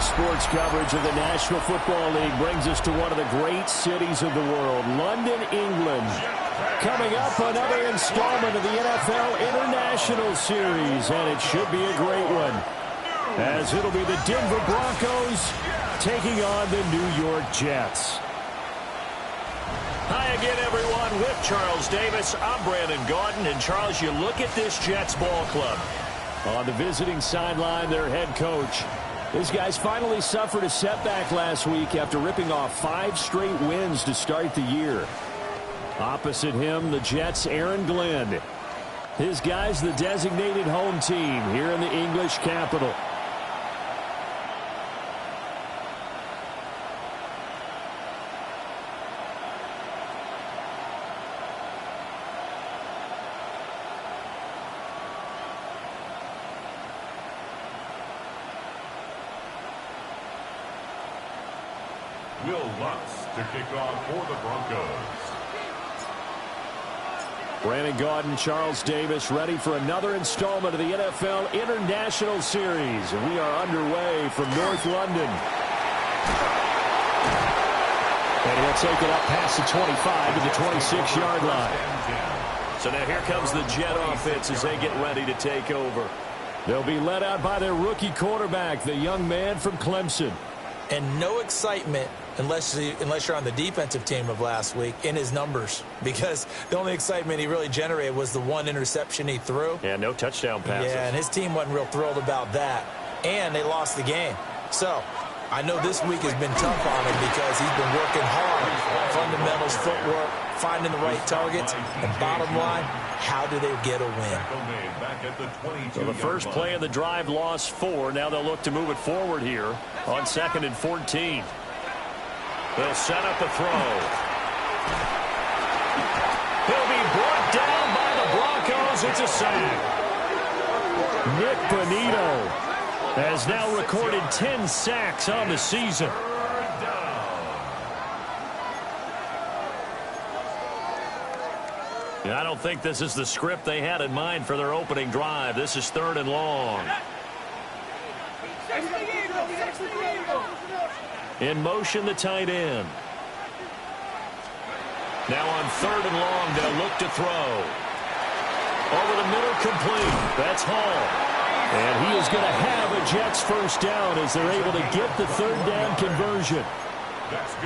sports coverage of the National Football League brings us to one of the great cities of the world, London, England. Coming up, another installment of the NFL International Series, and it should be a great one, as it'll be the Denver Broncos taking on the New York Jets. Hi again, everyone. With Charles Davis, I'm Brandon Gaudin. And, Charles, you look at this Jets ball club. On the visiting sideline, their head coach. These guys finally suffered a setback last week after ripping off 5 straight wins to start the year. Opposite him, the Jets' Aaron Glenn. His guys, the designated home team here in the English capital. Will Lutz to kick off for the Broncos. Brandon Gaudin, Charles Davis, ready for another installment of the NFL International Series. And we are underway from North London. And he'll take it up past the 25 to the 26-yard line. So now here comes the Jet offense as they get ready to take over. They'll be led out by their rookie quarterback, the young man from Clemson. And no excitement unless you're on the defensive team of last week in his numbers, because the only excitement he really generated was the 1 interception he threw. Yeah, no touchdown passes. Yeah, and his team wasn't real thrilled about that. And they lost the game. So I know this week has been tough on him because he's been working hard. Fundamentals, footwork, finding the right targets. And bottom line, how do they get a win? So the first play of the drive lost 4. Now they'll look to move it forward here on 2nd and 14. They'll set up a throw. He'll be brought down by the Broncos. It's a sack. Nick Bonito has now recorded 10 sacks on the season. I don't think this is the script they had in mind for their opening drive. This is 3rd and long. In motion, the tight end. Now on 3rd and long, they'll look to throw. Over the middle, complete. That's Hall. And he is going to have a Jets first down as they're able to get the 3rd down conversion.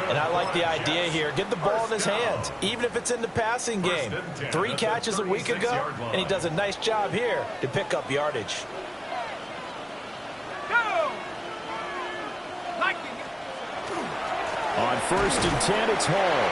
And I like the idea here. Get the ball in his hands, even if it's in the passing game. 3 catches a week ago, and he does a nice job here to pick up yardage. On 1st and 10, it's Hall.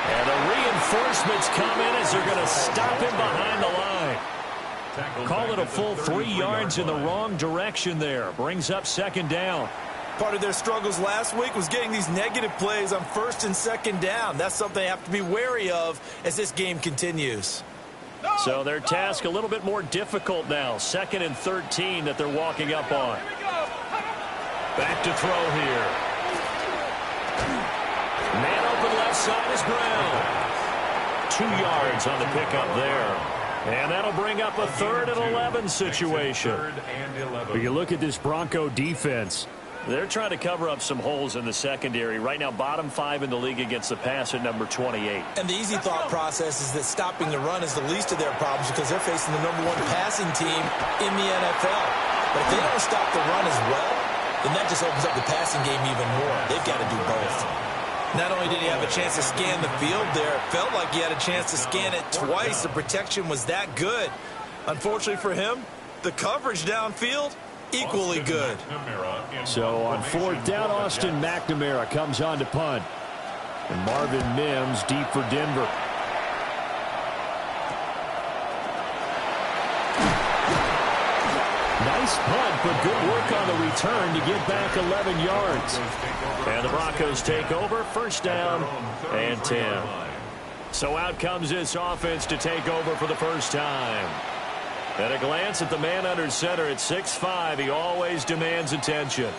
And the reinforcements come in as they're going to stop him behind the line. Call it a full 3 yards in the wrong direction there. Brings up 2nd down. Part of their struggles last week was getting these negative plays on 1st and 2nd down. That's something they have to be wary of as this game continues. So their task a little bit more difficult now. 2nd and 13 that they're walking up on. Back to throw here. Man open left side is Brown. 2 yards on the pickup there. And that'll bring up a 3rd and 11 situation. But you look at this Bronco defense. They're trying to cover up some holes in the secondary. Right now, bottom 5 in the league against the pass at number 28. And the easy thought process is that stopping the run is the least of their problems because they're facing the #1 passing team in the NFL. But if they don't stop the run as well, then that just opens up the passing game even more. They've got to do both. Not only did he have a chance to scan the field there, it felt like he had a chance to scan it twice. The protection was that good. Unfortunately for him, the coverage downfield, equally good. So on 4th down, Austin McNamara comes on to punt. And Marvin Mims deep for Denver. Nice punt, but good work on the return to get back 11 yards. And the Broncos take over, 1st down and 10. So out comes this offense to take over for the first time. At a glance at the man under center at 6'5", he always demands attention.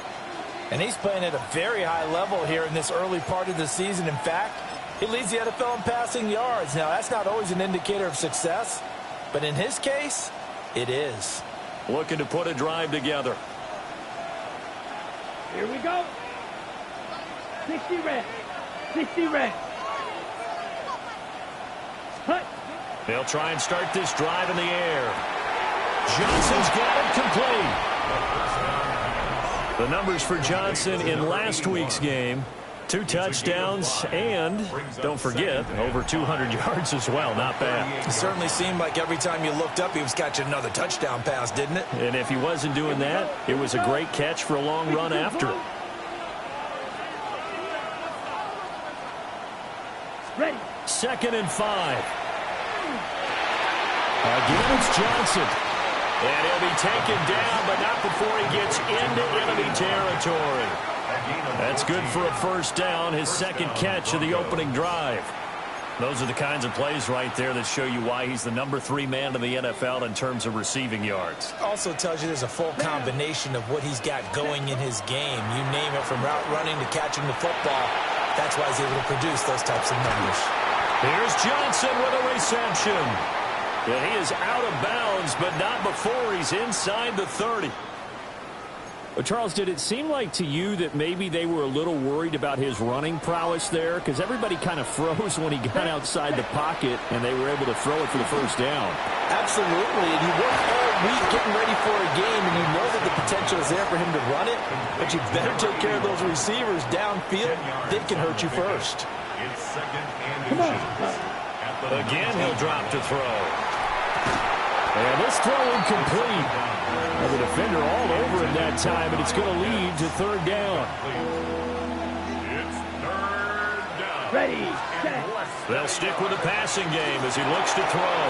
And he's playing at a very high level here in this early part of the season. In fact, he leads the NFL in passing yards. Now, that's not always an indicator of success, but in his case, it is. Looking to put a drive together. Here we go. 60 red. 60 red. Cut. They'll try and start this drive in the air. Johnson's got it complete. The numbers for Johnson in last week's game: 2 touchdowns and, don't forget, over 200 yards as well. Not bad. It certainly seemed like every time you looked up, he was catching another touchdown pass, didn't it? And if he wasn't doing that, it was a great catch for a long run after. Ready. 2nd and 5. Again, it's Johnson. And he'll be taken down, but not before he gets into enemy territory. That's good for a first down, his 2nd catch of the opening drive. Those are the kinds of plays right there that show you why he's the number 3 man in the NFL in terms of receiving yards. Also tells you there's a full combination of what he's got going in his game. You name it, from route running to catching the football. That's why he's able to produce those types of numbers. Here's Johnson with a reception. And he is out of bounds, but not before he's inside the 30. Well, Charles, did it seem like to you that maybe they were a little worried about his running prowess there? Because everybody kind of froze when he got outside the pocket, and they were able to throw it for the first down. Absolutely, and he worked all week getting ready for a game, and you know that the potential is there for him to run it, but you better take care of those receivers downfield. They can hurt you first. It's 2nd and inches. Again, he'll drop to throw. And this throw incomplete. Well, the defender all over him that time, and it's going to lead to 3rd down. It's 3rd down. Ready. Set. They'll stick with the passing game as he looks to throw.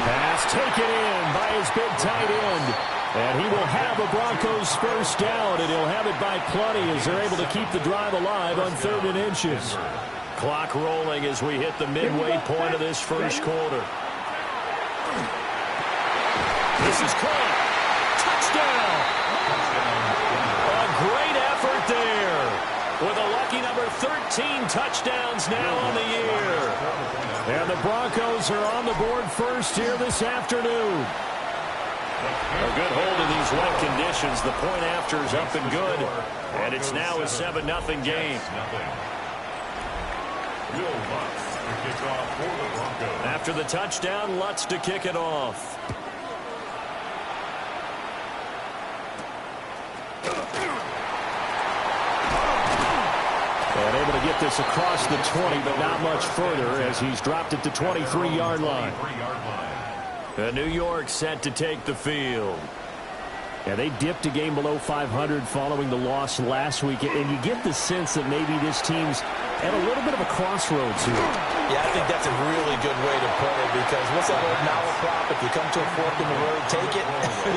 Pass taken in by his big tight end. And he will have a Broncos first down, and he'll have it by plenty as they're able to keep the drive alive on 3rd and inches. Clock rolling as we hit the midway point of this first quarter. This is caught. Touchdown. A great effort there. With a lucky number 13 touchdowns now on the year. And the Broncos are on the board first here this afternoon. A good hold in these wet conditions. The point after is up and good. And it's now a 7-0 game. Will Lutz to kick off for the Broncos. After the touchdown, Lutz to kick it off. And able to get this across the 20, but not much further as he's dropped it to 23-yard line. New York set to take the field. Yeah, they dipped a game below 500 following the loss last week, and you get the sense that maybe this team's at a little bit of a crossroads here. Yeah, I think that's a really good way to put it, because what's that old malaprop? If you come to a fork in the road, take it.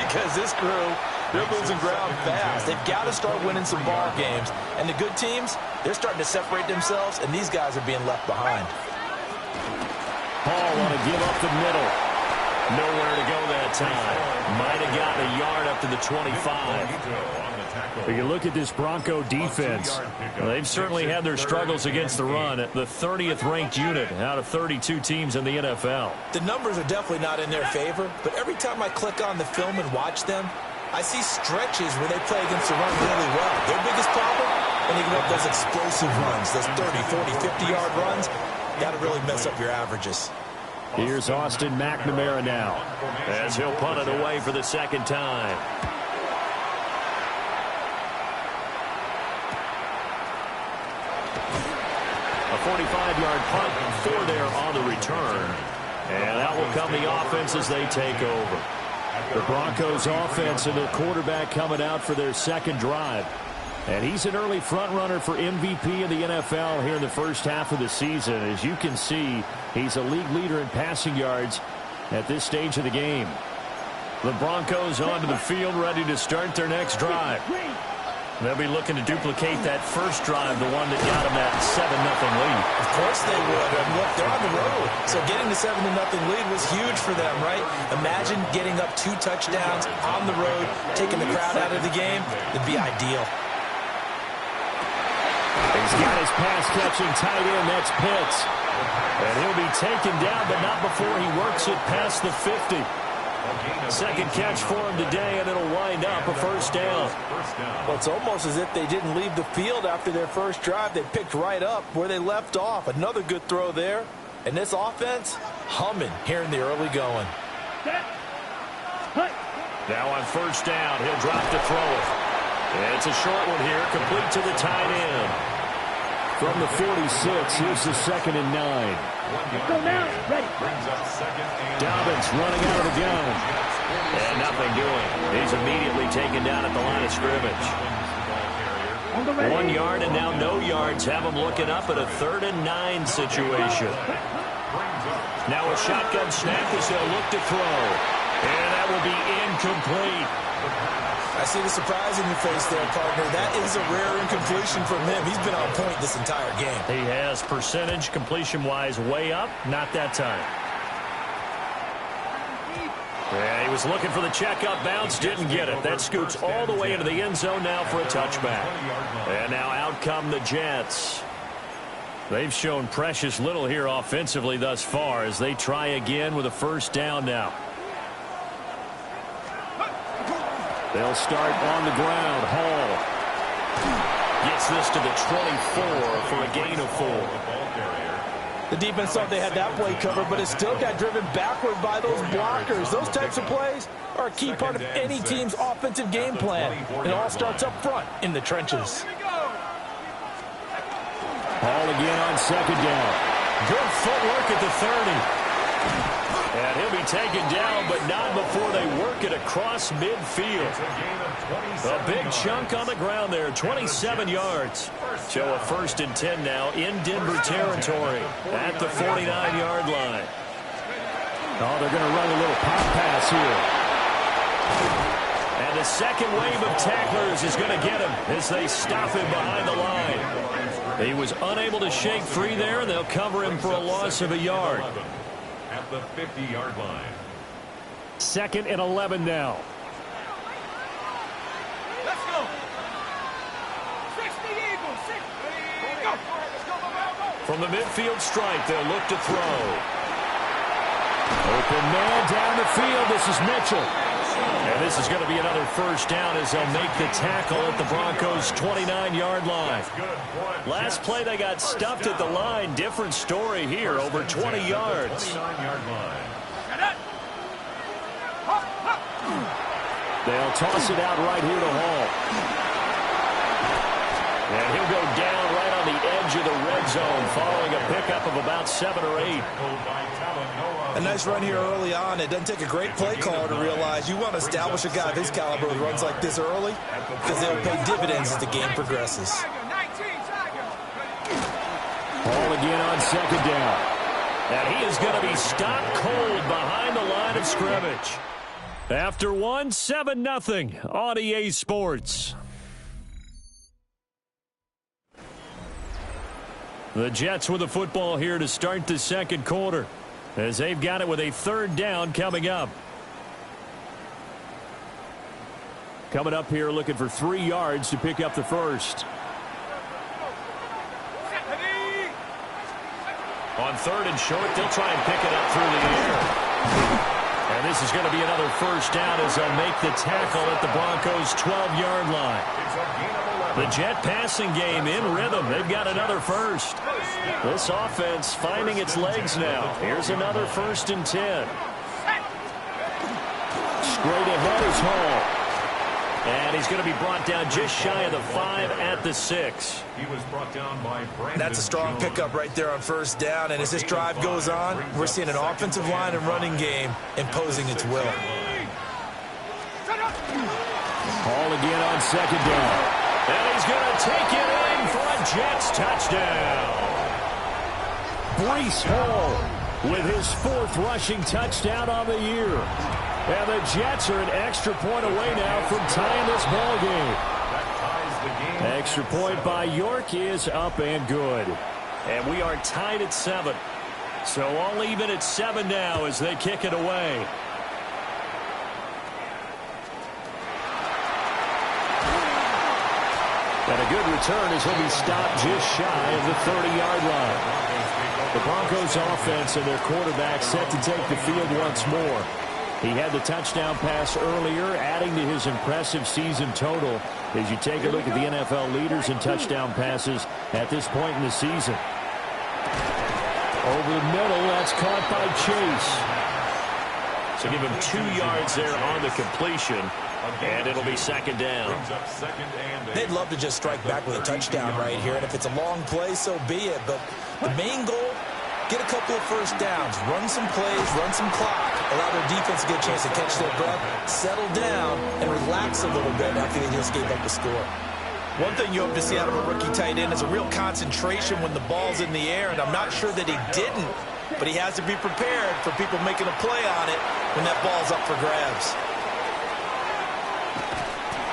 Because this crew, they're losing ground fast. They've got to start winning some ball games. And the good teams, they're starting to separate themselves, and these guys are being left behind. Hall want to give up the middle. Nowhere to go that time. Might have gotten a yard up to the 25. But you look at this Bronco defense. Well, they've certainly had their struggles against the run. The 30th ranked unit out of 32 teams in the NFL. The numbers are definitely not in their favor, but every time I click on the film and watch them, I see stretches where they play against the run really well. Their biggest problem, when they give up those explosive runs, those 30, 40, 50-yard runs, got to really mess up your averages. Here's Austin McNamara now, as he'll punt it away for the 2nd time. A 45-yard punt, 4 there on the return. And that will come the offense as they take over. The Broncos offense and their quarterback coming out for their 2nd drive. And he's an early front runner for MVP in the NFL here in the first half of the season. As you can see, he's a league leader in passing yards at this stage of the game. The Broncos onto the field, ready to start their next drive. They'll be looking to duplicate that first drive, the one that got them that 7-0 lead. Of course they would. And look, they're on the road. So getting the 7-0 lead was huge for them, right? Imagine getting up 2 touchdowns on the road, taking the crowd out of the game. It'd be ideal. He's got his pass-catching tight end. That's Pitts. And he'll be taken down, but not before he works it past the 50. Second catch for him today, and it'll wind up a first down. Well, it's almost as if they didn't leave the field after their first drive. They picked right up where they left off. Another good throw there. And this offense, humming here in the early going. Now on first down, he'll drop to throw it. It's a short one here, complete to the tight end. From the 46, here's the 2nd and 9. Let's go now. Ready. Dobbins running out of the gun. And nothing doing. He's immediately taken down at the line of scrimmage. 1 yard and now no yards. Have him looking up at a 3rd and 9 situation. Now a shotgun snap as they'll look to throw. And that will be incomplete. I see the surprise in your face there, partner. That is a rare incompletion from him. He's been on point this entire game. He has percentage completion-wise way up. Not that time. Yeah, he was looking for the check-up bounce, didn't get it. That scoots all the way into the end zone now for a touchback. And now out come the Jets. They've shown precious little here offensively thus far as they try again with a first down now. They'll start on the ground. Hall gets this to the 24 for a gain of 4. The defense thought they had that play covered, but it still got driven backward by those blockers. Those types of plays are a key part of any team's offensive game plan. It all starts up front in the trenches. Hall again on 2nd down. Good footwork at the 30. And he'll be taken down, but not before they work it across midfield. A big chunk on the ground there, 27 yards. So a 1st and 10 now in Denver territory at the 49-yard line. Oh, they're going to run a little pop pass here. And the second wave of tacklers is going to get him as they stop him behind the line. He was unable to shake free there, and they'll cover him for a loss of a yard. At the 50-yard line. 2nd and 11 now. Let's go. 60 Eagles. 60. Go. From the midfield strike, they'll look to throw. Open man down the field. This is Mitchell. And this is going to be another first down as they'll make the tackle at the Broncos' 29-yard line. Last play they got stuffed at the line. Different story here, over 20 yards. They'll toss it out right here to Hall. And he'll go down right on the edge of the red zone following a pickup of about 7 or 8. A nice run here early on. It doesn't take a great play caller to realize you want to establish a guy of his caliber with runs like this early because they'll pay dividends as the game progresses. Ball again on 2nd down. And he is going to be stopped cold behind the line of scrimmage. After 1, 7-0 on EA Sports. The Jets with the football here to start the second quarter, as they've got it with a 3rd down coming up. Coming up here looking for 3 yards to pick up the first. On 3rd and short, they'll try and pick it up through the air. And this is going to be another first down as they'll make the tackle at the Broncos' 12-yard line. The Jet passing game in rhythm. They've got another first. This offense finding its legs now. Here's another 1st and 10. Straight ahead is Hall. And he's going to be brought down just shy of the 5 at the 6. He was brought down by Brandon. That's a strong pickup right there on first down. And as this drive goes on, we're seeing an offensive line and running game imposing its will. Hall again on 2nd down. And he's going to take it in for a Jets touchdown. Breece Hall with his 4th rushing touchdown on the year. And the Jets are an extra point away now from tying this ball game. Extra point by York is up and good. And we are tied at 7. So all even at 7 now as they kick it away. And a good return as he'll be stopped just shy of the 30-yard line. The Broncos offense and their quarterback set to take the field once more. He had the touchdown pass earlier, adding to his impressive season total as you take a look at the NFL leaders in touchdown passes at this point in the season. Over the middle, that's caught by Chase. So give him 2 yards there on the completion, and it'll be second down. They'd love to just strike back with a touchdown right here, and if it's a long play, so be it. But the main goal, get a couple of first downs, run some plays, run some clock, allow their defense to get a chance to catch their breath, settle down, and relax a little bit after they just gave up a score. One thing you hope to see out of a rookie tight end is a real concentration when the ball's in the air, and I'm not sure that he didn't, but he has to be prepared for people making a play on it when that ball's up for grabs.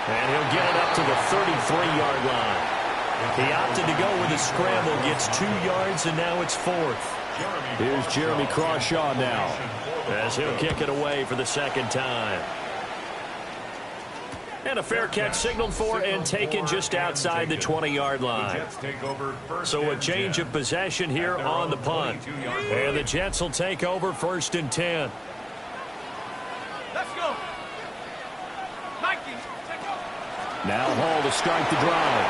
And he'll get it up to the 33-yard line. He opted to go with a scramble, gets 2 yards, and now it's fourth. Here's Jeremy Crawshaw now, as he'll kick it away for the second time. And a fair catch signaled for and taken just outside the 20-yard line. So a change of possession here on the punt. And the Jets will take over 1st and 10. Let's go. Vikings, take over. now Hall to start the drive.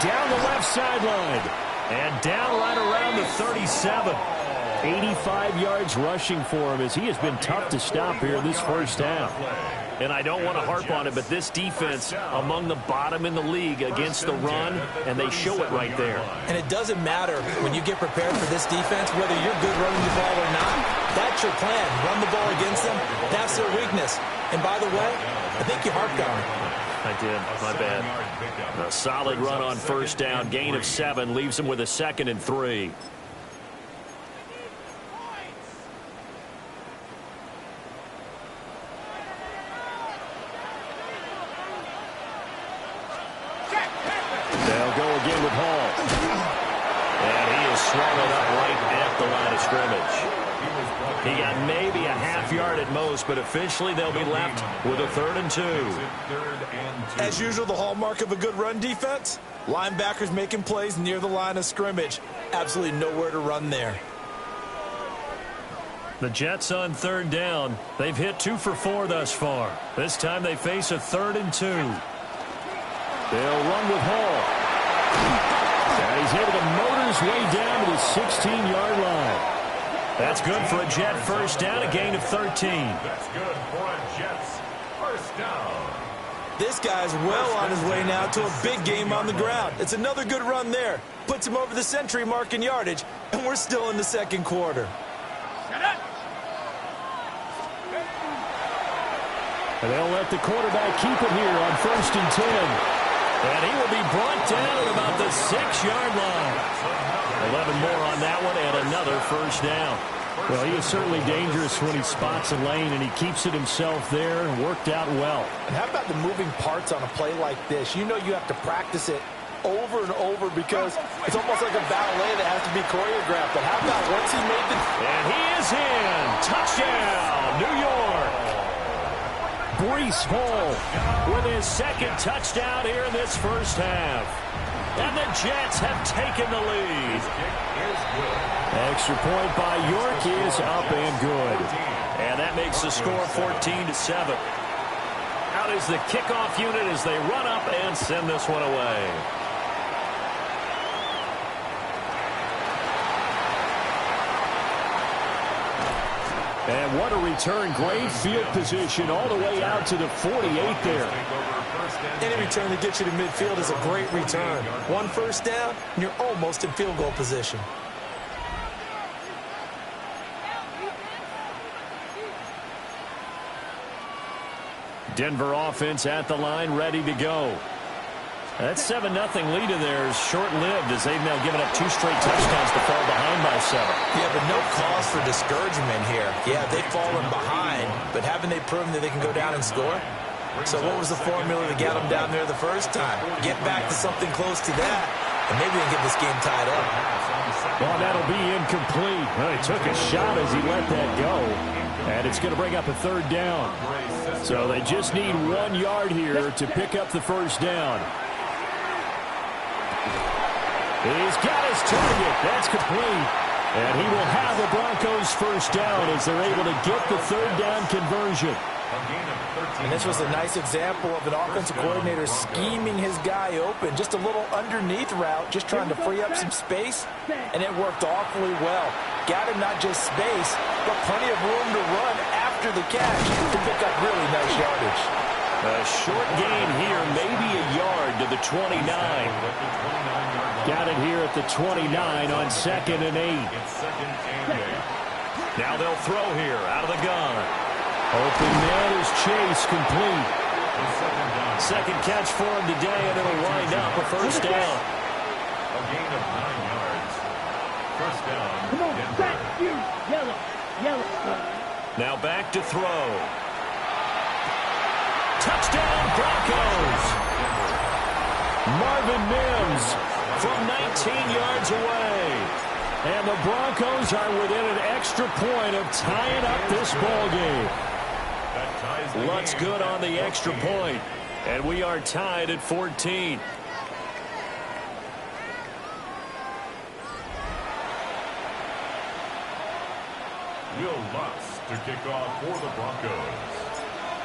Down the left sideline. And down right around the 37. 85 yards rushing for him as he has been tough to stop here this first half. And I don't want to harp on it, but this defense among the bottom in the league against the run, and they show it right there. And it doesn't matter when you get prepared for this defense, whether you're good running the ball or not. That's your plan. Run the ball against them. That's their weakness. And by the way, I think you harped on it. I did. My bad. A solid run on first down. Gain of 7 leaves him with a 2nd and 3. They'll go again with Hall. And he is swallowed up right at the line of scrimmage. He got maybe a half yard at most, but officially they'll be left with a 3rd and 2. As usual, the hallmark of a good run defense, linebackers making plays near the line of scrimmage. Absolutely nowhere to run there. The Jets on 3rd down. They've hit 2 for 4 thus far. This time they face a 3rd and 2. They'll run with Hall. And he's able to motor his way down to the 16-yard line. That's good for a Jet first down, a gain of 13. That's good for a Jets first down. This guy's well on his way now to a big game on the ground. It's another good run there. Puts him over the century mark in yardage, and we're still in the 2nd quarter. And they'll let the quarterback keep it here on 1st and 10. And he will be brought down at about the 6-yard line. 11 more on that one, and another first down. Well, he is certainly dangerous when he spots a lane, and he keeps it himself there and worked out well. And how about the moving parts on a play like this? You know you have to practice it over and over because it's almost like a ballet that has to be choreographed. But how about once he made the... And he is in. Touchdown, New York. Breece Hall with his 2nd touchdown here in this first half. And the Jets have taken the lead. Extra point by York is up and good. And that makes the score 14-7. Out is the kickoff unit as they run up and send this one away. And what a return. Great field position all the way out to the 48 there. Any return that gets you to midfield is a great return. 1 first down, and you're almost in field goal position. Denver offense at the line, ready to go. That 7-0 lead of theirs short-lived as they've now given up 2 straight touchdowns to fall behind by 7. Yeah, but no cause for discouragement here. Yeah, they've fallen behind, but haven't they proven that they can go down and score? So what was the formula to get them down there the first time? Get back to something close to that, and maybe they can get this game tied up. Well, that'll be incomplete. Well, he took a shot as he let that go, and it's going to bring up a 3rd down. So they just need 1 yard here to pick up the first down. He's got his target. That's complete. And he will have the Broncos first down as they're able to get the third down conversion. And this was a nice example of an offensive coordinator scheming his guy open. Just a little underneath route, just trying to free up some space, and it worked awfully well. Got him not just space, but plenty of room to run after the catch to pick up really nice yardage. A short gain here, maybe a yard to the 29. Got it here at the 29 on 2nd and 8. Now they'll throw here out of the gun. Open man is Chase, complete. Second catch for him today, and it'll wind up a first down. A gain of 9 yards. First down, Come on, Denver. back, you. Yellow, yellow. Now back to throw. Touchdown, Broncos! Marvin Mims from 19 yards away. And the Broncos are within an extra point of tying up this ball game. That ties the Looks game. good on the extra point. And we are tied at 14. Will Lutz to kick off for the Broncos.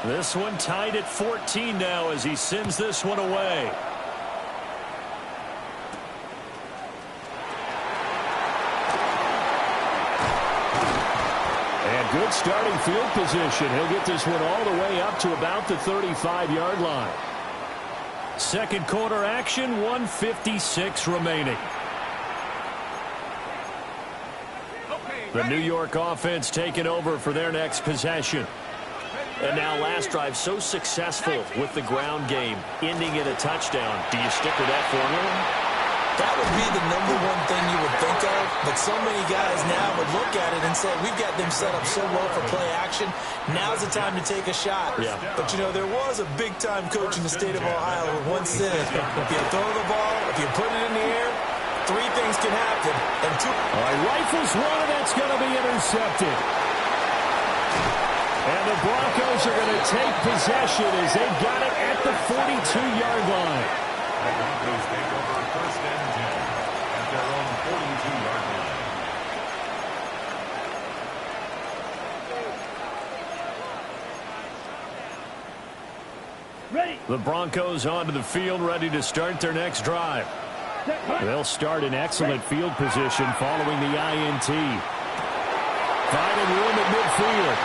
This one tied at 14 now as he sends this one away. And good starting field position. He'll get this one all the way up to about the 35-yard line. Second quarter action, 1:56 remaining. The New York offense taking over for their next possession. And now last drive so successful with the ground game, ending in a touchdown. Do you stick with that formula? That would be the number one thing you would think of, but so many guys now would look at it and say, we've got them set up so well for play action, now's the time to take a shot. Yeah. But, you know, there was a big-time coach in the state of Ohio who once said, if you throw the ball, if you put it in the air, 3 things can happen. And 2. Rifles one, and that's going to be intercepted. And the Broncos are going to take possession as they got it at the 42-yard line. The Broncos take over first and 10 at their own 42-yard line. Ready. The Broncos onto the field, ready to start their next drive. They'll start in excellent field position following the INT. Finding room at midfield.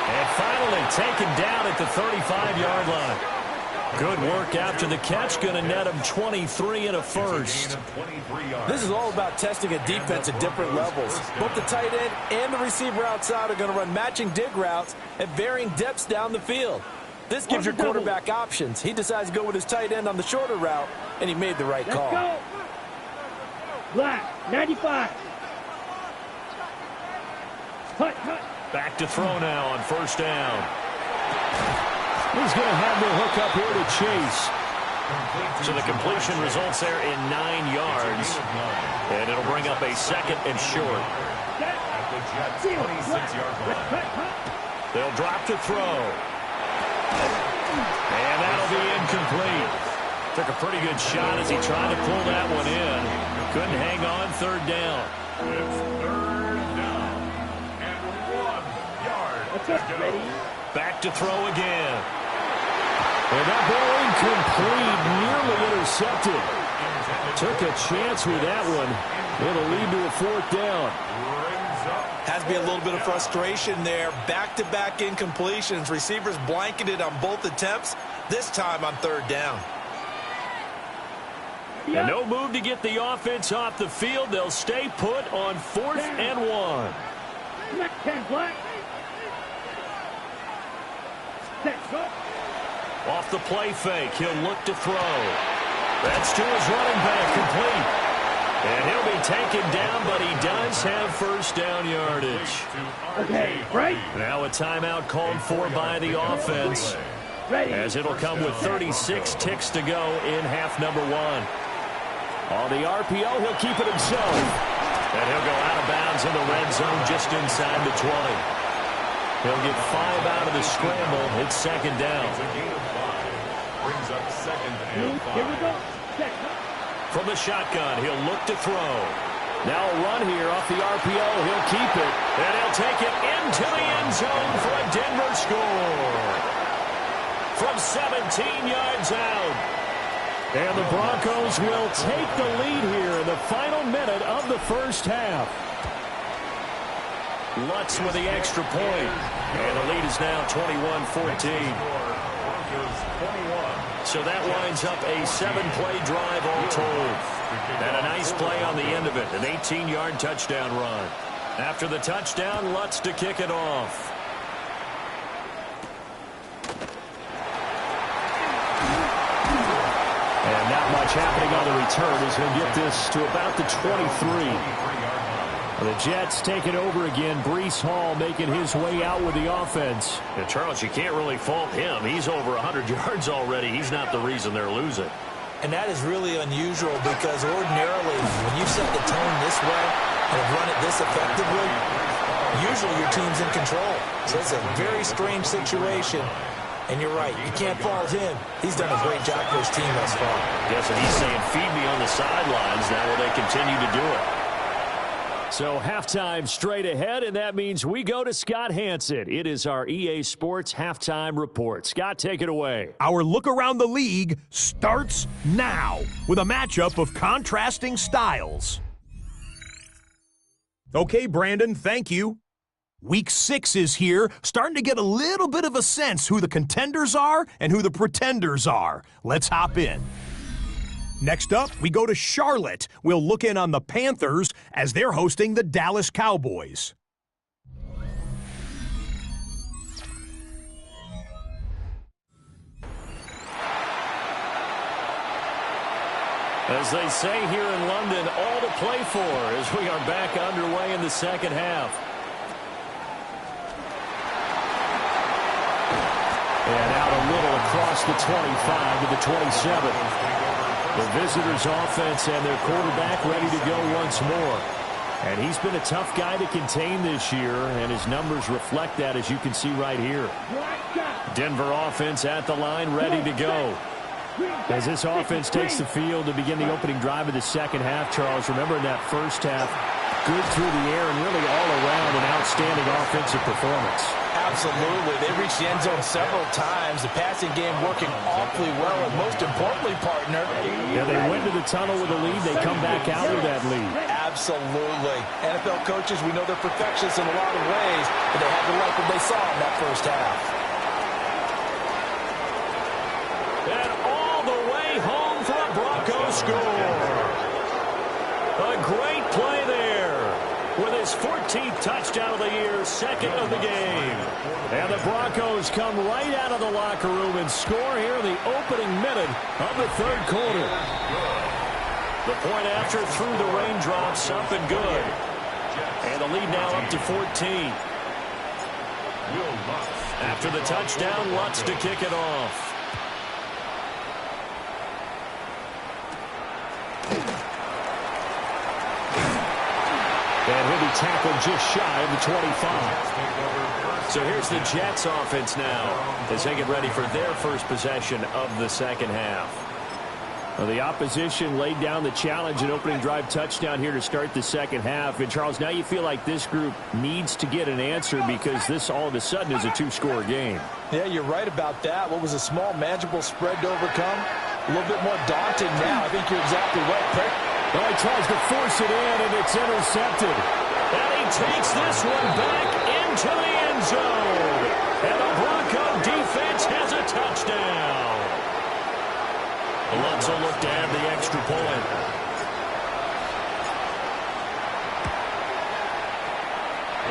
And finally taken down at the 35-yard line. Good work after the catch. Going to net him 23 and a first. This is all about testing a defense at different levels. Both the tight end and the receiver outside are going to run matching dig routes at varying depths down the field. This gives your quarterback options. He decides to go with his tight end on the shorter route, and he made the right Let's call. go. Black, 95. Hut, hut. Back to throw now on first down. He's going to have the hook up here to Chase. So the completion results there in 9 yards. And it'll bring up a second and short. At the Jets' 26-yard line. They'll drop to throw. And that'll be incomplete. Took a pretty good shot as he tried to pull that one in. Couldn't hang on, third down. It's third down. And 1 yard That's to it. go. Ready. Back to throw again. And that ball incomplete, nearly intercepted. Took a chance with that one. It'll lead to a fourth down. Has to be a little bit of frustration there. Back-to-back incompletions. Receivers blanketed on both attempts, this time on third down. And no move to get the offense off the field. They'll stay put on 4th and 1. Smack 10, Black. Set, go. Off the play fake, he'll look to throw. That's to his running back, complete. And he'll be taken down, but he does have first down yardage. Okay, right. Now a timeout called for by the offense, Ready. as it'll come with 36 ticks to go in half number 1. On the RPO, he'll keep it himself. And he'll go out of bounds in the red zone just inside the 20. He'll get 5 out of the scramble. It's second down. It's a gain of 5. Brings up second and 5. Here we go. Set. From the shotgun, he'll look to throw. Now a run here off the RPO. He'll keep it. And he'll take it into the end zone for a Denver score. From 17 yards out. And the Broncos will take the lead here in the final minute of the first half. Lutz with the extra point. And the lead is now 21-14. So that winds up a 7-play drive all told. And a nice play on the end of it. An 18-yard touchdown run. After the touchdown, Lutz to kick it off. And not much happening on the return as he'll get this to about the 23. The Jets take it over again. Breece Hall making his way out with the offense. And Charles, you can't really fault him. He's over 100 yards already. He's not the reason they're losing. And that is really unusual because ordinarily when you set the tone this way and run it this effectively, usually your team's in control. So it's a very strange situation. And you're right, you can't fault him. He's done a great job for his team thus far. Yes, and he's saying, feed me on the sidelines. Now will they continue to do it? So halftime straight ahead, and that means we go to Scott Hansen. It is our EA Sports Halftime Report. Scott, take it away. Our look around the league starts now with a matchup of contrasting styles. Okay, Brandon, thank you. Week 6 is here, starting to get a little bit of a sense who the contenders are and who the pretenders are. Let's hop in. Next up, we go to Charlotte. We'll look in on the Panthers as they're hosting the Dallas Cowboys. As they say here in London, all to play for as we are back underway in the second half. And out a little across the 25 to the 27. The visitors' offense and their quarterback ready to go once more. And he's been a tough guy to contain this year, and his numbers reflect that, as you can see right here. Denver offense at the line, ready to go. As this offense takes the field to begin the opening drive of the second half, Charles, remember in that first half, good through the air and really all around an outstanding offensive performance. Absolutely. They reached the end zone several times. The passing game working awfully well. And most importantly, partner. Yeah, they went to the tunnel with a lead. They come back out with that lead. Absolutely. NFL coaches, we know they're perfectionists in a lot of ways, but they had to like what they saw in that first half. And all the way home for a Broncos score. A great play there. With his 14th touchdown of the year, second of the game. And the Broncos come right out of the locker room and score here in the opening minute of the third quarter. The point after through the raindrops, up and good. And the lead now up to 14. After the touchdown, Lutz to kick it off. And he'll be tackled just shy of the 25. So here's the Jets offense now as they get ready for their first possession of the second half. Well, the opposition laid down the challenge and opening drive touchdown here to start the second half. And, Charles, now you feel like this group needs to get an answer because this all of a sudden is a two-score game. Yeah, you're right about that. What was a small, manageable spread to overcome? A little bit more daunting now. I think you're exactly right, Craig. Well, he tries to force it in, and it's intercepted. And he takes this one back into the end zone. And the Bronco defense has a touchdown. Lutz will look to have the extra point.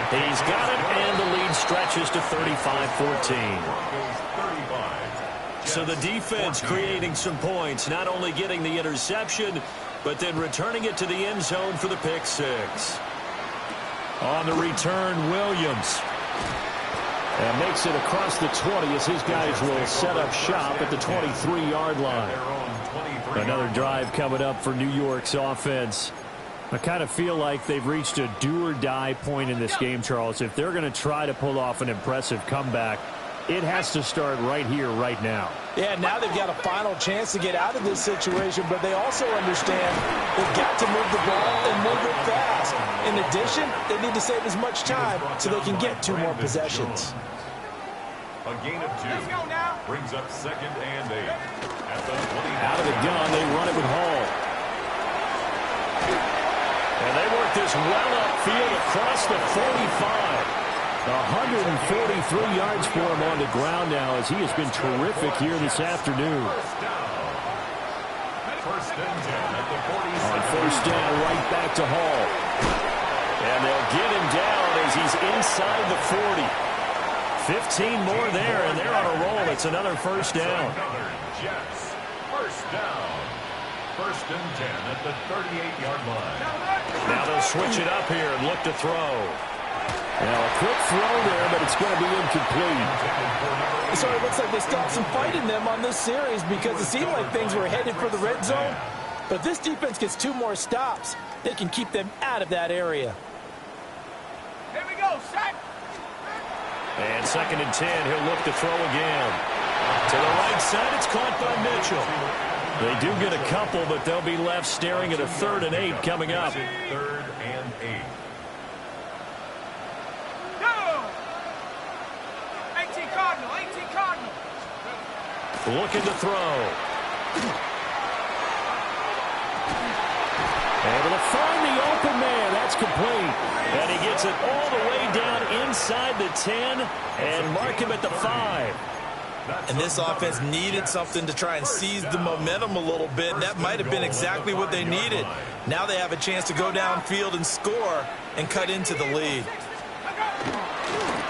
He's got it, and the lead stretches to 35-14. So the defense creating some points, not only getting the interception, but then returning it to the end zone for the pick six. On the return, Williams. And makes it across the 20 as his guys will set up shop at the 23-yard line. Another drive coming up for New York's offense. I kind of feel like they've reached a do-or-die point in this game, Charles. If they're going to try to pull off an impressive comeback, it has to start right here, right now. Yeah, now they've got a final chance to get out of this situation, but they also understand they've got to move the ball and move it fast. In addition, they need to save as much time so they can get 2 more possessions. A gain of 2 brings up 2nd and 8. At the 20. Out of the gun, they run it with Hall. And they work this well upfield across the 45. 143 yards for him on the ground now as he has been terrific here this afternoon. First and 10 at the 47. On first down, right back to Hall. And they'll get him down as he's inside the 40. 15 more there, and they're on a roll. It's another first down. Another Jets. First down. First and 10 at the 38-yard line. Now they'll switch it up here and look to throw. Now a quick throw there, but it's going to be incomplete. So it looks like they stopped some fight in them on this series because it seemed like things were headed for the red zone. But this defense gets 2 more stops. They can keep them out of that area. Here we go, set. And 2nd and 10, he'll look to throw again. To the right side, it's caught by Mitchell. They do get a couple, but they'll be left staring at a 3rd and 8 coming up. 3rd and 8. Go! 18 Cardinal, 18 Cardinal. Looking to throw. Able to find the open man. That's complete. And he gets it all the way down inside the 10 and mark him at the 5. And this offense needed something to try and seize the momentum a little bit. And that might have been exactly what they needed. Now they have a chance to go downfield and score and cut into the lead.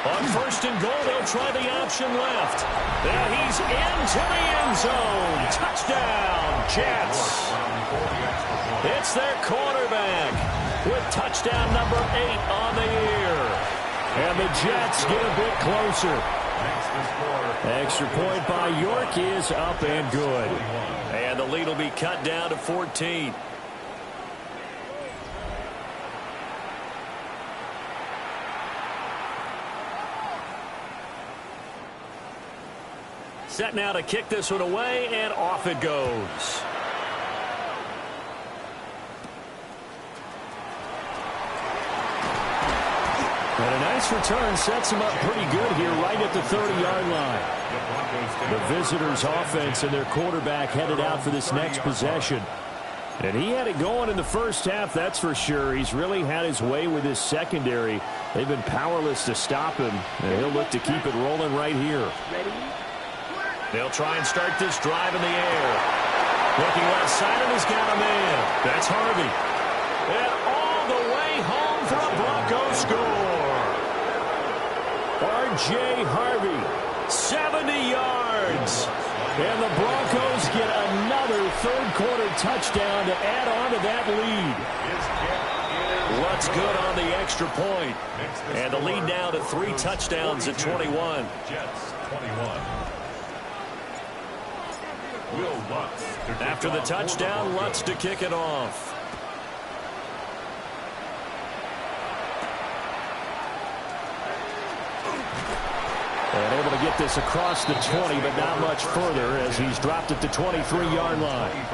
On first and goal, they'll try the option left. Now he's into the end zone. Touchdown, Jets. It's their quarterback with touchdown number 8 on the year. And the Jets get a bit closer. Extra point by York is up and good. And the lead will be cut down to 14. Set now to kick this one away, and off it goes. And a nice return sets him up pretty good here right at the 30-yard line. The visitors' offense and their quarterback headed out for this next possession. And he had it going in the first half, that's for sure. He's really had his way with his secondary. They've been powerless to stop him, and he'll look to keep it rolling right here. They'll try and start this drive in the air. Looking left side, and he's got a man. That's Harvey. And all the way home for a Bronco score. R.J. Harvey, 70 yards. And the Broncos get another third-quarter touchdown to add on to that lead. What's good on the extra point. And the lead now to 3 touchdowns at 21. Jets 21. After the touchdown, Lutz to kick it off. And able to get this across the 20, but not much further as he's dropped at the 23-yard line.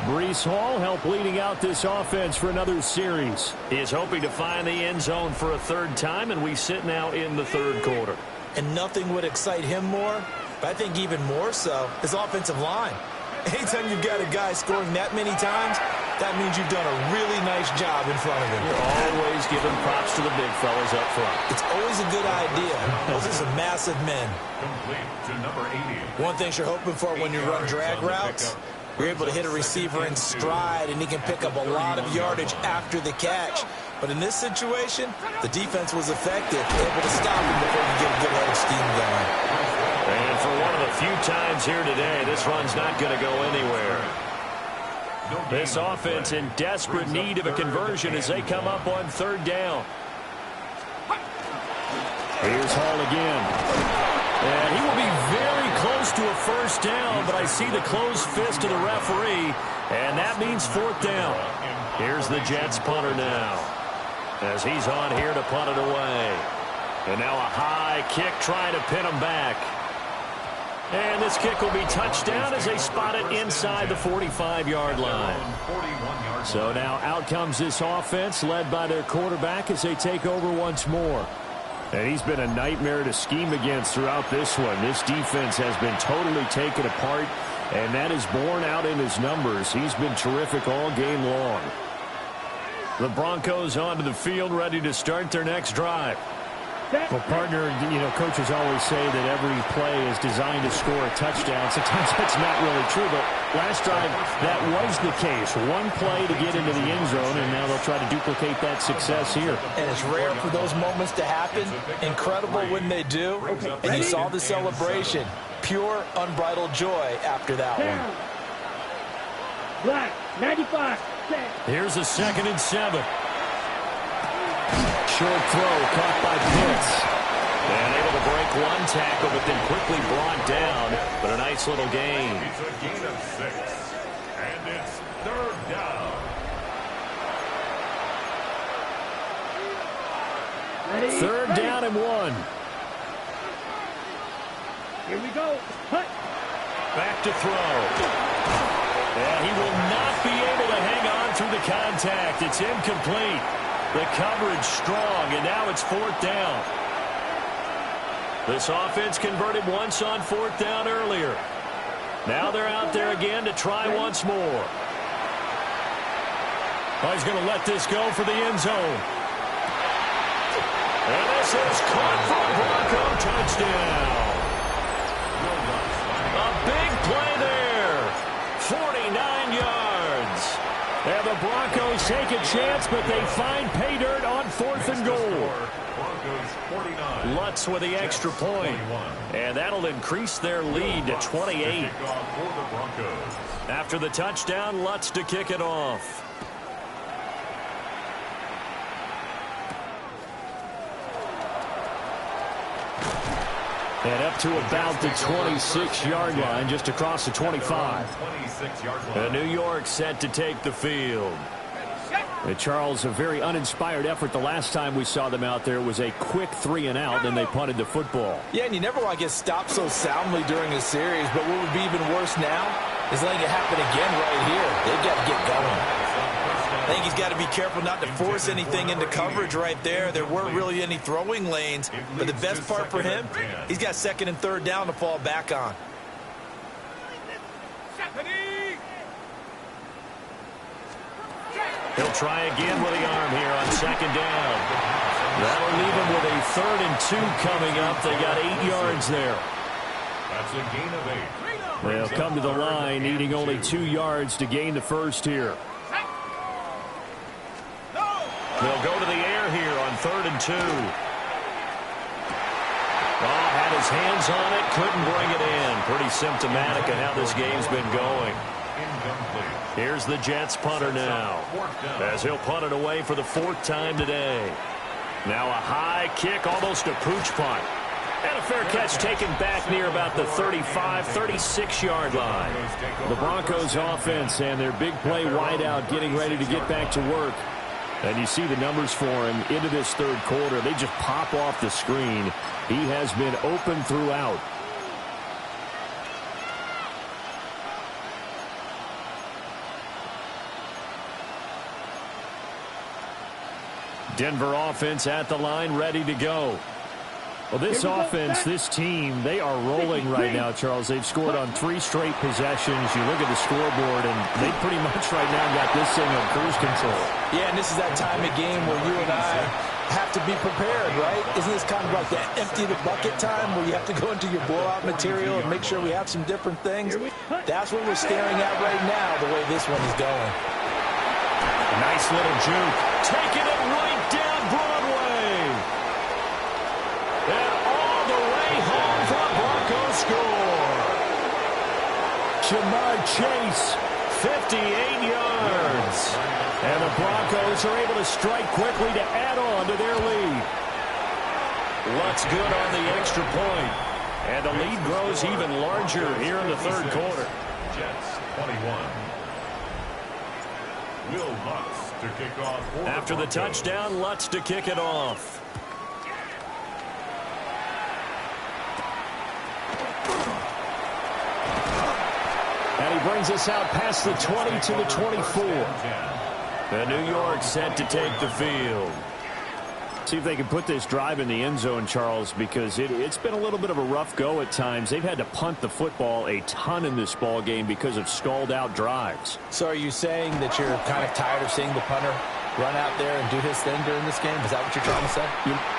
Breece Hall helped leading out this offense for another series. He is hoping to find the end zone for a 3rd time, and we sit now in the 3rd quarter. And nothing would excite him more, but I think even more so, his offensive line. Anytime you've got a guy scoring that many times, that means you've done a really nice job in front of him. You're always giving props to the big fellas up front. It's always a good idea. Those are some massive men. Complete to number 80. One thing you're hoping for when you run drag routes, you're able to hit a receiver in stride, and he can pick up a lot of yardage after the catch. But in this situation, the defense was effective, able to stop him before he get a good head of steam going. And for one of the few times here today, this run's not going to go anywhere. This offense in desperate need of a conversion as they come up on 3rd down. Here's Hall again. And he will be very close to a 1st down, but I see the closed fist of the referee, and that means 4th down. Here's the Jets punter now, as he's on here to punt it away. And now a high kick trying to pin him back. And this kick will be touchdown as they spot it inside the 45-yard line. So now out comes this offense led by their quarterback as they take over once more. And he's been a nightmare to scheme against throughout this one. This defense has been totally taken apart, and that is borne out in his numbers. He's been terrific all game long. The Broncos onto the field ready to start their next drive. Well, partner, coaches always say that every play is designed to score a touchdown. Sometimes that's not really true, but last drive, that was the case. One play to get into the end zone, and now they'll try to duplicate that success here. And it's rare for those moments to happen. Incredible when they do. And you saw the celebration. Pure, unbridled joy after that one. Black, 95. Here's a 2nd and 7. Short throw caught by Pitts. And able to break one tackle, but then quickly brought down. But a nice little gain. It's a gain of 6. And it's 3rd down. Ready? 3rd down and 1. Here we go. Hut. Back to throw. And he will not be able to hang on through the contact. It's incomplete. The coverage strong, and now it's 4th down. This offense converted once on 4th down earlier. Now they're out there again to try once more. Oh, he's going to let this go for the end zone. And this is caught for a Bronco touchdown. A big play there. 49 yards. And the Broncos take a chance, but they find pay dirt on 4th and goal. Lutz with the extra point. And that'll increase their lead to 28. After the touchdown, Lutz to kick it off. And up to about the 26-yard line, just across the 25. And New York set to take the field. And Charles, a very uninspired effort the last time we saw them out there. It was a quick 3-and-out, and they punted the football. Yeah, and you never want to get stopped so soundly during a series, but what would be even worse now is letting it happen again right here. They've got to get going. I think he's got to be careful not to force anything into coverage right there. There weren't really any throwing lanes, but the best part for him, he's got 2nd and 3rd down to fall back on. He'll try again with the arm here on 2nd down. That'll leave him with a 3rd and 2 coming up. They got 8 yards there. That's a gain of 8. They'll come to the line, needing only 2 yards to gain the first here. They'll go to the air here on 3rd and 2. Oh, had his hands on it, couldn't bring it in. Pretty symptomatic of how this game's been going. Here's the Jets punter now, as he'll punt it away for the 4th time today. Now a high kick, almost a pooch punt. And a fair catch taken back near about the 35, 36-yard line. The Broncos offense and their big play wideout getting ready to get back to work. And you see the numbers for him into this 3rd quarter. They just pop off the screen. He has been open throughout. Denver offense at the line, ready to go. Well, this offense, this team, they are rolling right now, Charles. They've scored on 3 straight possessions. You look at the scoreboard, and they pretty much right now got this thing on cruise control. Yeah, and this is that time of game where you and I have to be prepared, right? Isn't this kind of like that empty the bucket time where you have to go into your blowout material and make sure we have some different things? That's what we're staring at right now, the way this one is going. Nice little juke. Taking it right down Broadway. And all the way home for a Broncos score. Jamar Chase, 58 yards. And the Broncos are able to strike quickly to add on to their lead. Lutz good on the extra point. And the lead grows even larger here in the 3rd quarter. Jets 21. Will Lutz to kick off. After the touchdown, Lutz to kick it off. brings us out past the 20 to the 24. And New York set to take the field. See if they can put this drive in the end zone, Charles, because it's been a little bit of a rough go at times. They've had to punt the football a ton in this ball game because of stalled-out drives. So are you saying that you're kind of tired of seeing the punter run out there and do his thing during this game? Is that what you're trying to say?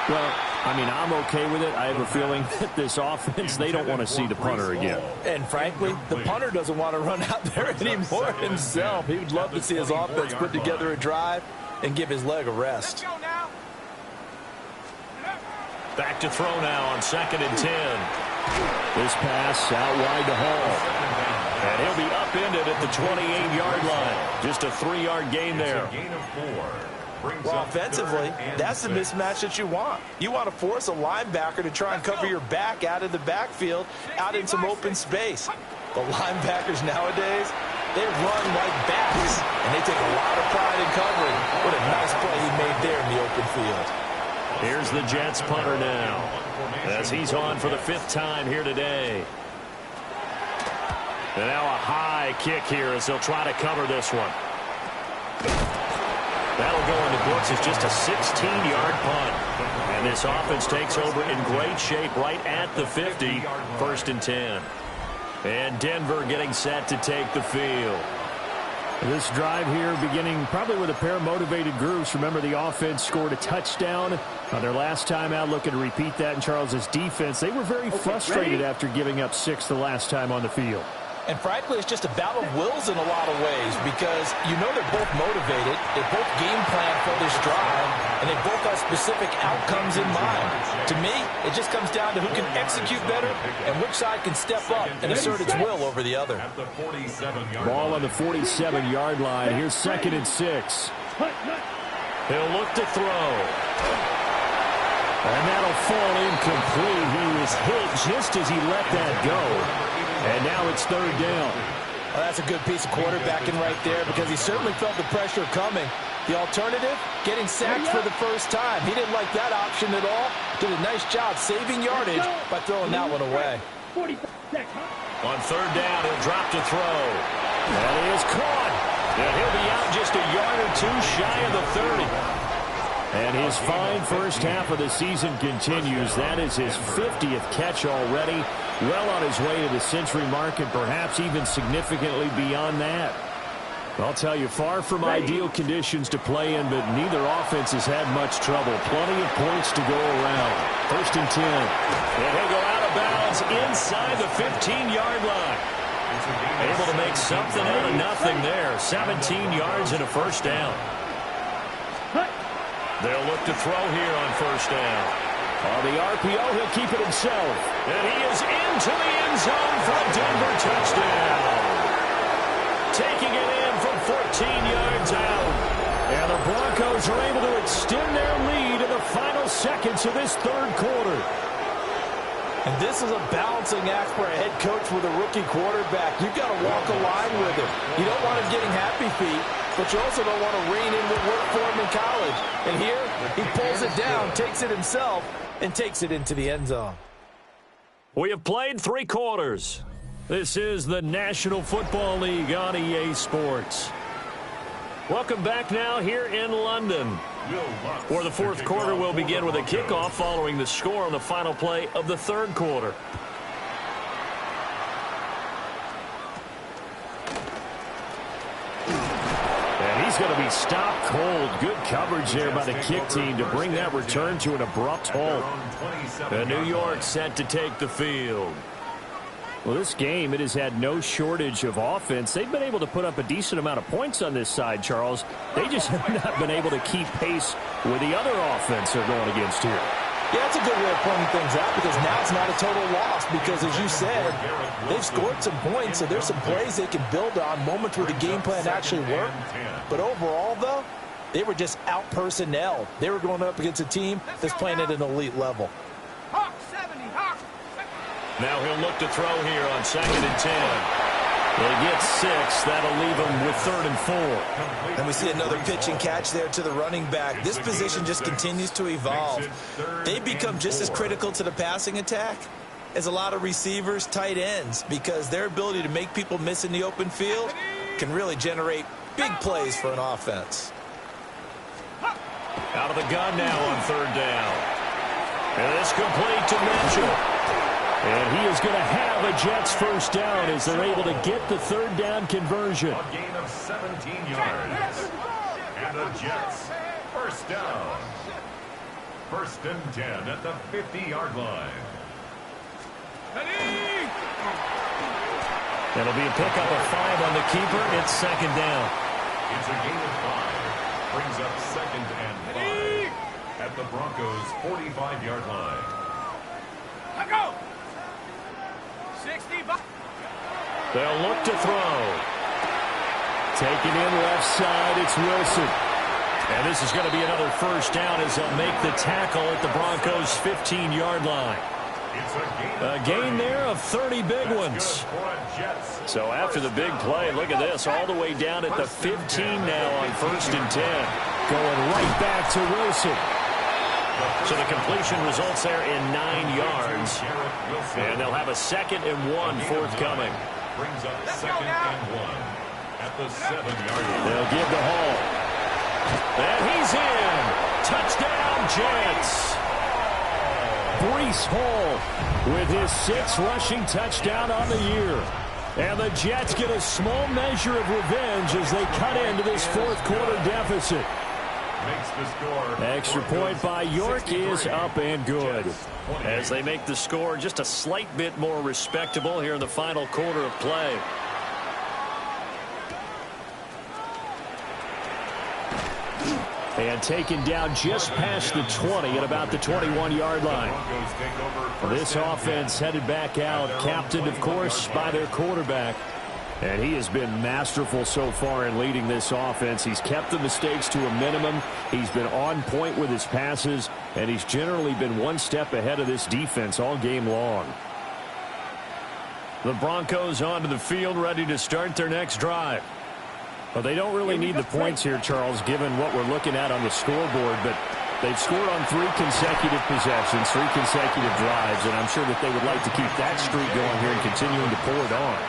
Well, I mean, I'm okay with it. I have a feeling that this offense, they don't want to see the punter again. And frankly, the punter doesn't want to run out there anymore himself. He would love to see his offense put together a drive and give his leg a rest. Back to throw now on 2nd and 10. This pass out wide to Hall. And he'll be upended at the 28-yard line. Just a 3-yard gain there. Well, offensively, that's the mismatch that you want. You want to force a linebacker to try and cover your back out of the backfield, out in some open space. The linebackers nowadays, they run like backs, and they take a lot of pride in covering. What a nice play he made there in the open field. Here's the Jets punter now, as he's on for the 5th time here today. And now a high kick here as they'll try to cover this one. That'll go in the books as just a 16-yard punt. And this offense takes over in great shape right at the 50, 1st and 10. And Denver getting set to take the field. This drive here beginning probably with a pair of motivated groups. Remember, the offense scored a touchdown on their last time out, looking to repeat that in Charles's defense. They were very frustrated after giving up 6 the last time on the field. And frankly, it's just a battle of wills in a lot of ways because you know they're both motivated. They both game plan for this drive, and they both have specific outcomes in mind. To me, it just comes down to who can execute better and which side can step up and assert its will over the other. Ball on the 47-yard line. Here's 2nd and 6. He'll look to throw. And that'll fall incomplete. He was hit just as he let that go. And now it's 3rd down. Well, that's a good piece of quarterbacking right there because he certainly felt the pressure coming. The alternative, getting sacked for the first time. He didn't like that option at all. Did a nice job saving yardage by throwing that one away. On 3rd down, he'll drop to throw. And he is caught. And he'll be out just a yard or 2 shy of the 30. And his fine first half of the season continues. That is his 50th catch already. Well on his way to the century mark and perhaps even significantly beyond that. I'll tell you, far from ideal conditions to play in, but neither offense has had much trouble. Plenty of points to go around. 1st and 10. And he'll go out of bounds inside the 15-yard line. Able to make something out of nothing there. 17 yards and a 1st down. They'll look to throw here on 1st down. On the RPO, he'll keep it himself. And he is into the end zone for a Denver touchdown. Taking it in from 14 yards out. And the Broncos are able to extend their lead in the final seconds of this 3rd quarter. And this is a balancing act for a head coach with a rookie quarterback. You've got to walk a line with him. You don't want him getting happy feet, but you also don't want to rein in what worked for him in college. And here, he pulls it down, takes it himself, and takes it into the end zone. We have played 3 quarters. This is the National Football League on EA Sports. Welcome back now here in London, where the 4th quarter will begin with a kickoff following the score on the final play of the 3rd quarter. And he's going to be stopped cold. Good coverage there by the kick team to bring that return to an abrupt halt. And New York set to take the field. Well, this game, it has had no shortage of offense. They've been able to put up a decent amount of points on this side, Charles. They just have not been able to keep pace with the other offense they're going against here. Yeah, that's a good way of pointing things out because now it's not a total loss because, as you said, they've scored some points, so there's some plays they can build on, moments where the game plan actually worked. But overall, though, they were just out-personnel. They were going up against a team that's playing at an elite level. Now he'll look to throw here on 2nd and 10. They get 6. That'll leave them with 3rd and 4. And we see another pitch and catch there to the running back. This position just continues to evolve. They become just as critical to the passing attack is a lot of receivers, tight ends, because their ability to make people miss in the open field can really generate big plays for an offense. Out of the gun now on third down. And it's complete to Mitchell. And he is going to have a Jets first down as they're able to get the third down conversion. A gain of 17 yards. And the Jets first down. First and 10 at the 50-yard line. It'll be a pickup of 5 on the keeper. It's second down. It's a gain of 5. Brings up second and 5 at the Broncos' 45-yard line. Let go. 65. They'll look to throw. Taking in left side, it's Wilson. And this is going to be another first down as they'll make the tackle at the Broncos' 15-yard line. A gain there of 30 big ones. So after the big play, look at this, all the way down at the 15 now on first and 10. Going right back to Wilson. So the completion results there in 9 yards. And they'll have a 2nd and 1 forthcoming. Brings up 2nd and 1 at the 7-yard line. They'll give the Hall. And he's in. Touchdown, Jets. Breece Hall with his 6th rushing touchdown on the year. And the Jets get a small measure of revenge as they cut into this fourth quarter deficit. Makes the score. Extra point by York is up and good. As they make the score just a slight bit more respectable here in the final quarter of play. And taken down just past the 20 at about the 21-yard line. This offense headed back out, captained, of course, by their quarterback. And he has been masterful so far in leading this offense. He's kept the mistakes to a minimum. He's been on point with his passes, and he's generally been one step ahead of this defense all game long. The Broncos onto the field, ready to start their next drive. Well, they don't really need the points here, Charles, given what we're looking at on the scoreboard, but they've scored on 3 consecutive possessions, 3 consecutive drives, and I'm sure that they would like to keep that streak going here and continuing to pour it on.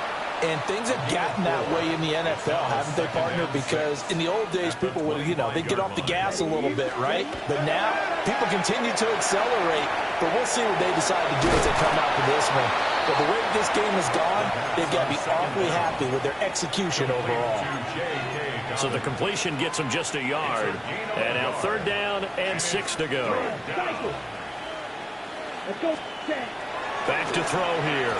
And things have gotten that way in the NFL, haven't they, partner? Because in the old days, people would, they'd get off the gas a little bit, right? But now, people continue to accelerate. But we'll see what they decide to do as they come out for this one. But the way this game has gone, they've got to be awfully happy with their execution overall. So the completion gets them just a yard. And now third down and 6 to go. Let's go. Back to throw here.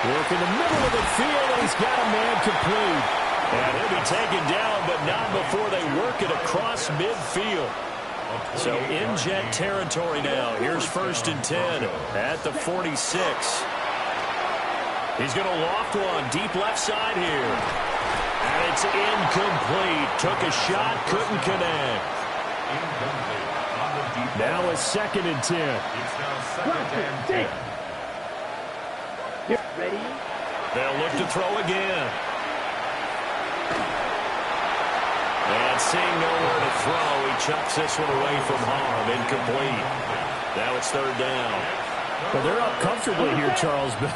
Work in the middle of the field, and he's got a man complete. And he'll be taken down, but not before they work it across midfield. So in Jet territory now. Here's first and 10 at the 46. He's going to loft one deep left side here. And it's incomplete. Took a shot, couldn't connect. Now a 2nd and 10. It's now 2nd and 10. Ready? They'll look to throw again. And seeing nowhere to throw, he chucks this one away from harm. Incomplete. Now it's third down. Well, they're up comfortably here, Charles, but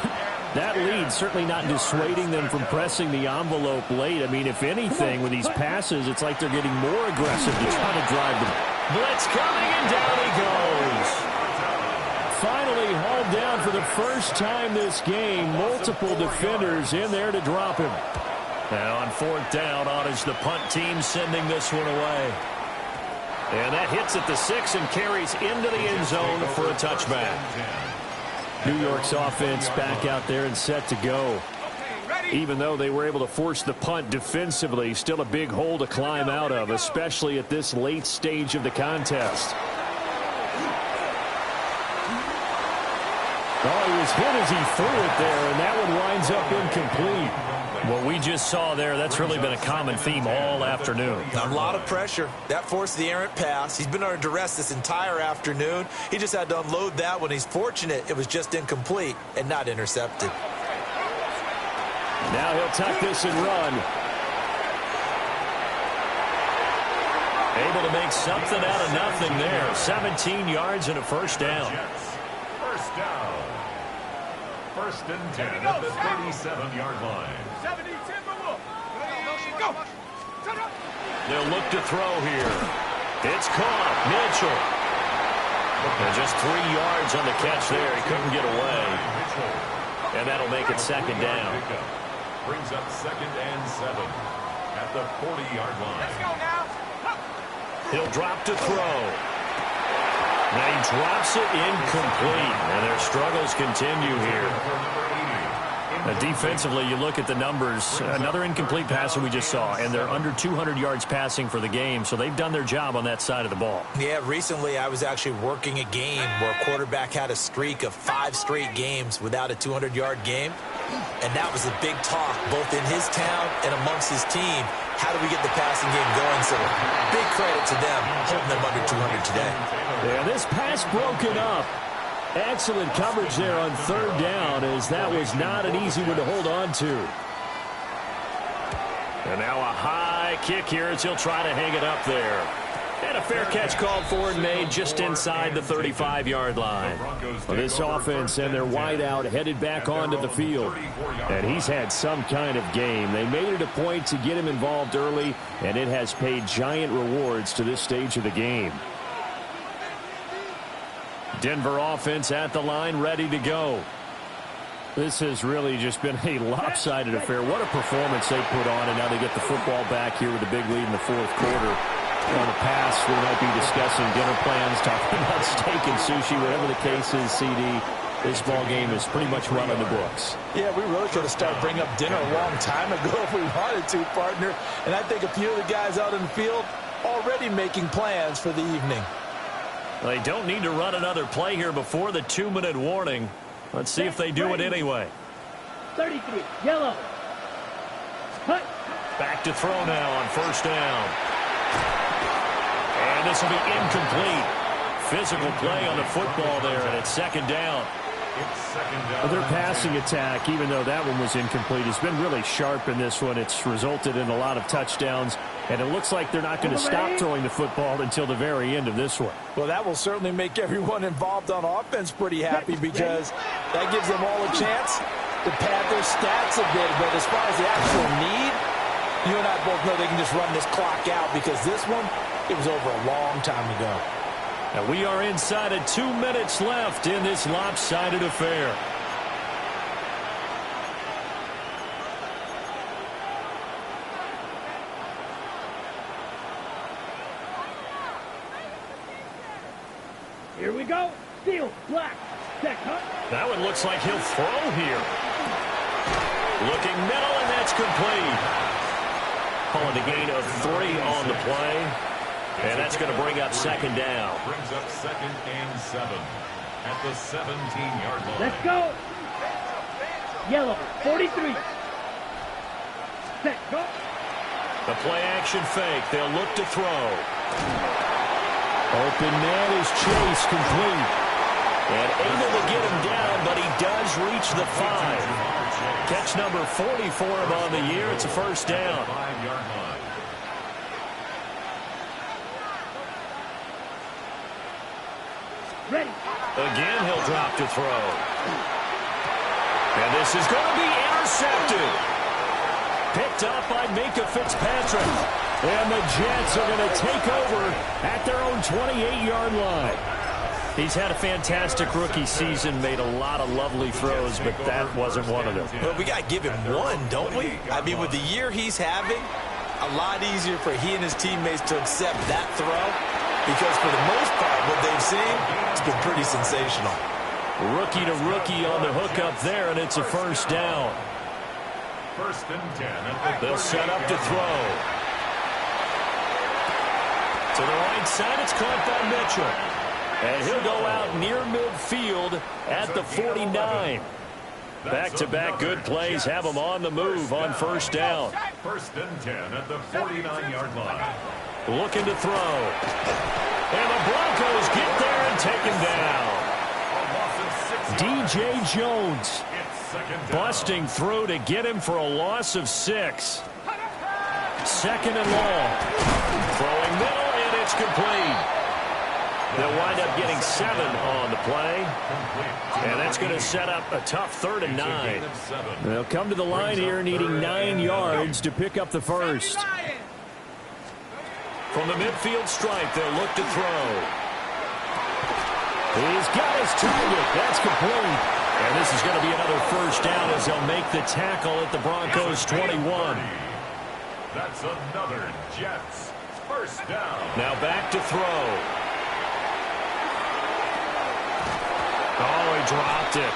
that lead certainly not dissuading them from pressing the envelope late. I mean, if anything, with these passes, it's like they're getting more aggressive to try to drive them. Blitz coming, and down he goes. Finally hauled down for the first time this game. Multiple defenders in there to drop him. Now on fourth down, on is the punt team sending this one away. And that hits at the 6 and carries into the end zone for a touchback. New York's offense back out there and set to go. Even though they were able to force the punt defensively, still a big hole to climb out of, especially at this late stage of the contest. Oh, he was hit as he threw it there, and that one winds up incomplete. What we just saw there, that's really been a common theme all afternoon. A lot of pressure. That forced the errant pass. He's been under duress this entire afternoon. He just had to unload that one. He's fortunate it was just incomplete and not intercepted. Now he'll tuck this and run. Able to make something out of nothing there. 17 yards and a first down. down. First and 10 at the 37-yard line. 70 Timberwolves. Go. They'll look to throw here. It's caught. Mitchell. And just 3 yards on the catch there. He couldn't get away. And that'll make it second down. Brings up 2nd and 7 at the 40-yard line. Let's go now. He'll drop to throw. Now he drops it incomplete. And their struggles continue here. Defensively, you look at the numbers. Another incomplete passer we just saw, and they're under 200 yards passing for the game, so they've done their job on that side of the ball. Yeah, recently I was actually working a game where a quarterback had a streak of 5 straight games without a 200-yard game, and that was a big talk both in his town and amongst his team. How do we get the passing game going? So big credit to them, holding them under 200 today. Yeah, this pass broken up. Excellent coverage there on 3rd down, as that was not an easy one to hold on to. And now a high kick here as he'll try to hang it up there. And a fair catch called for and made just inside the 35-yard line. Well, this offense and their wideout headed back onto the field. And he's had some kind of game. They made it a point to get him involved early, and it has paid giant rewards to this stage of the game. Denver offense at the line, ready to go. This has really just been a lopsided affair. What a performance they put on, and now they get the football back here with a big lead in the 4th quarter. On the pass, we might be discussing dinner plans, talking about steak and sushi, whatever the case is, CD. This ball game is pretty much run in the books. Yeah, we really could have started bringing up dinner a long time ago if we wanted to, partner. And I think a few of the guys out in the field already making plans for the evening. They don't need to run another play here before the 2-minute warning. Let's see if they do it anyway. 33, yellow. Cut. Back to throw now on 1st down. And this will be incomplete. Physical play on the football there, and it's 2nd down. Their passing attack, even though that one was incomplete, has been really sharp in this one. It's resulted in a lot of touchdowns, and it looks like they're not going to stop throwing the football until the very end of this one. Well, that will certainly make everyone involved on offense pretty happy, because that gives them all a chance to pad their stats a bit. But as far as the actual need, you and I both know they can just run this clock out, because this one, it was over a long time ago. And we are inside of 2 minutes left in this lopsided affair. Here we go. Steal. Black. Set. Cut. That one looks like he'll throw here. Looking middle, and that's complete. Calling a gain of 3 on the play. And that's going to bring up 2nd down. Brings up 2nd and 7 at the 17-yard line. Let's go. Yellow. 43. Set. Go. The play action fake. They'll look to throw. Open man is Chase, complete. And able to get him down, but he does reach the 5. Catch number 40 for him on the year. It's a 1st down. 5-yard line. Ready. Again, he'll drop to throw. And this is going to be intercepted. Picked up by Minka Fitzpatrick. And the Jets are going to take over at their own 28-yard line. He's had a fantastic rookie season, made a lot of lovely throws, but that wasn't one of them. Well, we got to give him one, don't we? I mean, with the year he's having, a lot easier for he and his teammates to accept that throw, because for the most part, what they've seen, it's been pretty sensational. Rookie to rookie on the hookup there, and it's a 1st down. 1st and 10. They'll set up to throw. To the right side, it's caught by Mitchell. And he'll go out near midfield at the 49. Back-to-back good plays have him on the move on 1st down. 1st and 10 at the 49-yard line. Looking to throw. And the Broncos get there and take him down. DJ Jones busting through to get him for a loss of 6. 2nd and long. Throwing middle, and it's complete. They'll wind up getting 7 on the play. And that's going to set up a tough 3rd and 9. They'll come to the line here needing 9 yards to pick up the first. From the midfield stripe, they'll look to throw. He's got his target. That's complete. And this is going to be another first down as they'll make the tackle at the Broncos 21. That's another Jets first down. Now back to throw. Oh, he dropped it.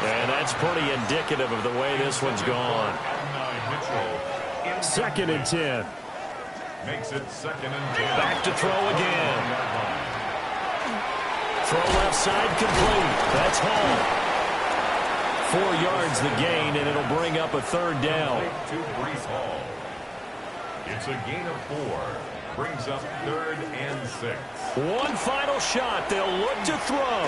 And that's pretty indicative of the way this one's gone. 2nd and 10. Makes it 2nd and 10. Back to throw again. Throw left side complete. That's home. 4 yards the gain, and it'll bring up a 3rd down. To Brees Hall. It's a gain of 4. Brings up 3rd and 6. One final shot. They'll look to throw.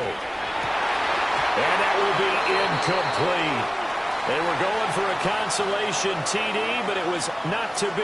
And that will be incomplete. They were going for a consolation TD, but it was not to be.